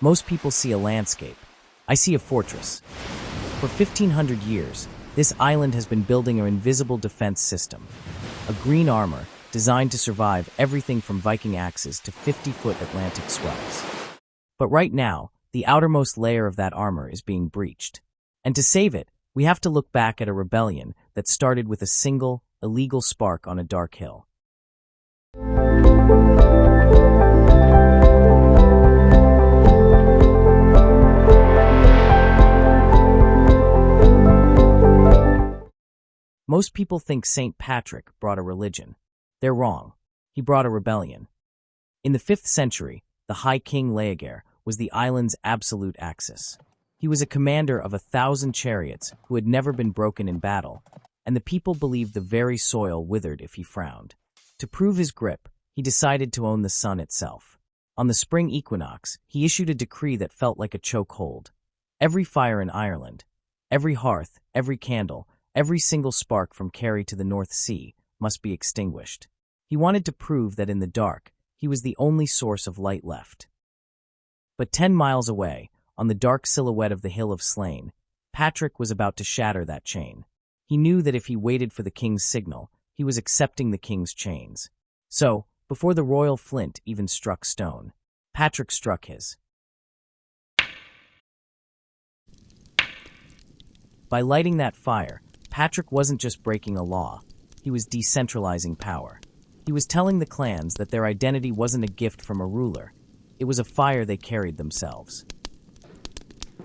Most people see a landscape. I see a fortress. For 1,500 years, this island has been building an invisible defense system. A green armor designed to survive everything from Viking axes to 50-foot Atlantic swells. But right now, the outermost layer of that armor is being breached. And to save it, we have to look back at a rebellion that started with a single, illegal spark on a dark hill. Most people think St. Patrick brought a religion. They're wrong. He brought a rebellion. In the 5th century, the High King Leogair was the island's absolute axis. He was a commander of 1,000 chariots who had never been broken in battle, and the people believed the very soil withered if he frowned. To prove his grip, he decided to own the sun itself. On the spring equinox, he issued a decree that felt like a chokehold. Every fire in Ireland, every hearth, every candle, every single spark from Kerry to the North Sea must be extinguished. He wanted to prove that in the dark, he was the only source of light left. But 10 miles away, on the dark silhouette of the Hill of Slane, Patrick was about to shatter that chain. He knew that if he waited for the king's signal, he was accepting the king's chains. So, before the royal flint even struck stone, Patrick struck his. By lighting that fire, Patrick wasn't just breaking a law, he was decentralizing power. He was telling the clans that their identity wasn't a gift from a ruler, it was a fire they carried themselves.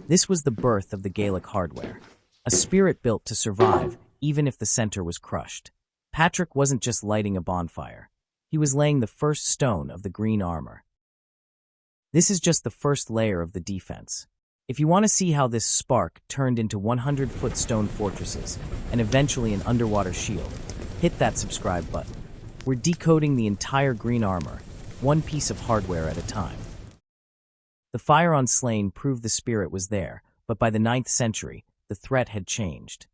This was the birth of the Gaelic hardware, a spirit built to survive even if the center was crushed. Patrick wasn't just lighting a bonfire, he was laying the first stone of the green armor. This is just the first layer of the defense. If you want to see how this spark turned into 100-foot stone fortresses and eventually an underwater shield, hit that subscribe button. We're decoding the entire green armor, one piece of hardware at a time. The fire on Slane proved the spirit was there, but by the 9th century, the threat had changed.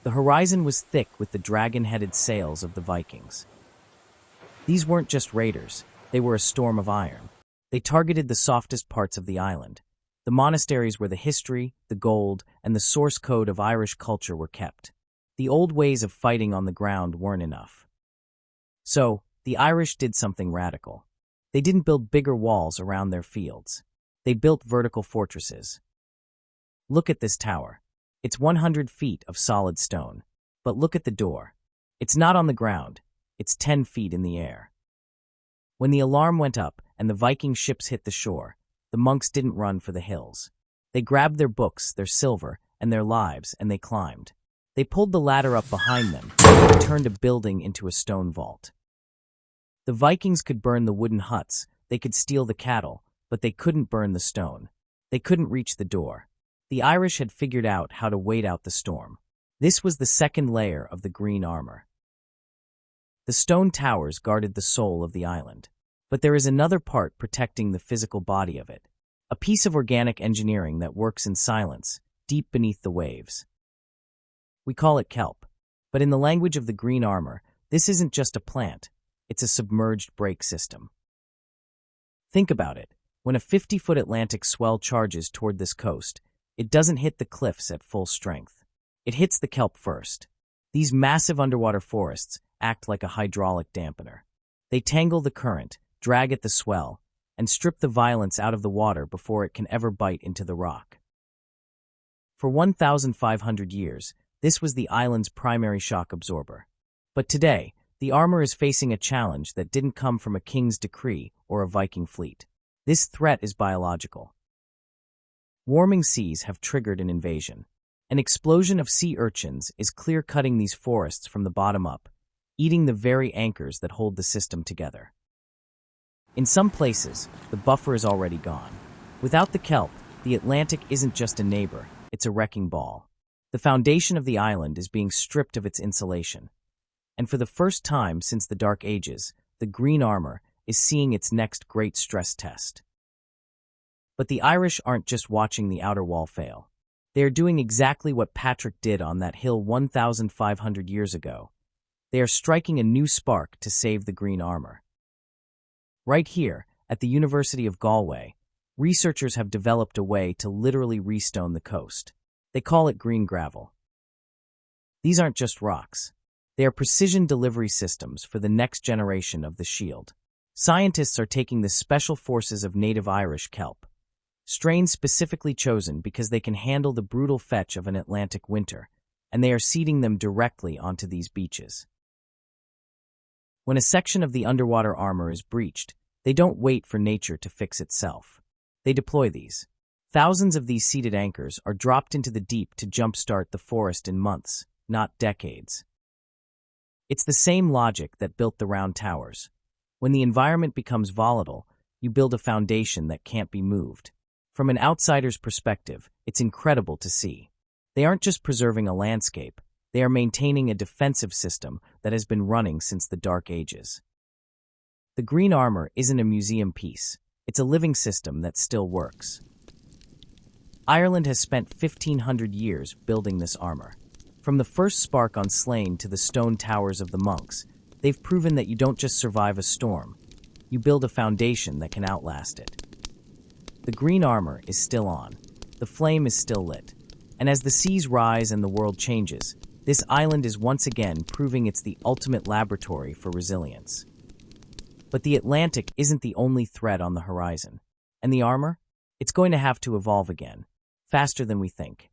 The horizon was thick with the dragon-headed sails of the Vikings. These weren't just raiders, they were a storm of iron. They targeted the softest parts of the island. The monasteries where the history, the gold, and the source code of Irish culture were kept. The old ways of fighting on the ground weren't enough. So, the Irish did something radical. They didn't build bigger walls around their fields. They built vertical fortresses. Look at this tower. It's 100 feet of solid stone. But look at the door. It's not on the ground. It's 10 feet in the air. When the alarm went up and the Viking ships hit the shore, the monks didn't run for the hills. They grabbed their books, their silver, and their lives, and they climbed. They pulled the ladder up behind them and turned a building into a stone vault. The Vikings could burn the wooden huts, they could steal the cattle, but they couldn't burn the stone. They couldn't reach the door. The Irish had figured out how to wait out the storm. This was the second layer of the green armor. The stone towers guarded the soul of the island. But there is another part protecting the physical body of it. A piece of organic engineering that works in silence, deep beneath the waves. We call it kelp. But in the language of the green armor, this isn't just a plant. It's a submerged brake system. Think about it. When a 50-foot Atlantic swell charges toward this coast, it doesn't hit the cliffs at full strength. It hits the kelp first. These massive underwater forests act like a hydraulic dampener. They tangle the current, drag at the swell, and strip the violence out of the water before it can ever bite into the rock. For 1,500 years, this was the island's primary shock absorber. But today, the armor is facing a challenge that didn't come from a king's decree or a Viking fleet. This threat is biological. Warming seas have triggered an invasion. An explosion of sea urchins is clear-cutting these forests from the bottom up, eating the very anchors that hold the system together. In some places, the buffer is already gone. Without the kelp, the Atlantic isn't just a neighbor, it's a wrecking ball. The foundation of the island is being stripped of its insulation. And for the first time since the Dark Ages, the green armor is seeing its next great stress test. But the Irish aren't just watching the outer wall fail. They are doing exactly what Patrick did on that hill 1,500 years ago. They are striking a new spark to save the green armor. Right here, at the University of Galway, Researchers have developed a way to literally restone the coast. They call it green gravel. These aren't just rocks. They are precision delivery systems for the next generation of the shield. Scientists are taking the special forces of native Irish kelp, strains specifically chosen because they can handle the brutal fetch of an Atlantic winter, and they are seeding them directly onto these beaches. When a section of the underwater armor is breached, they don't wait for nature to fix itself. They deploy these. Thousands of these seeded anchors are dropped into the deep to jumpstart the forest in months, not decades. It's the same logic that built the round towers. When the environment becomes volatile, you build a foundation that can't be moved. From an outsider's perspective, it's incredible to see. They aren't just preserving a landscape, they are maintaining a defensive system that has been running since the Dark Ages. The green armor isn't a museum piece, it's a living system that still works. Ireland has spent 1,500 years building this armor. From the first spark on Slane to the stone towers of the monks, they've proven that you don't just survive a storm, you build a foundation that can outlast it. The green armor is still on, the flame is still lit, and as the seas rise and the world changes, this island is once again proving it's the ultimate laboratory for resilience. But the Atlantic isn't the only threat on the horizon, and the armor? It's going to have to evolve again, faster than we think.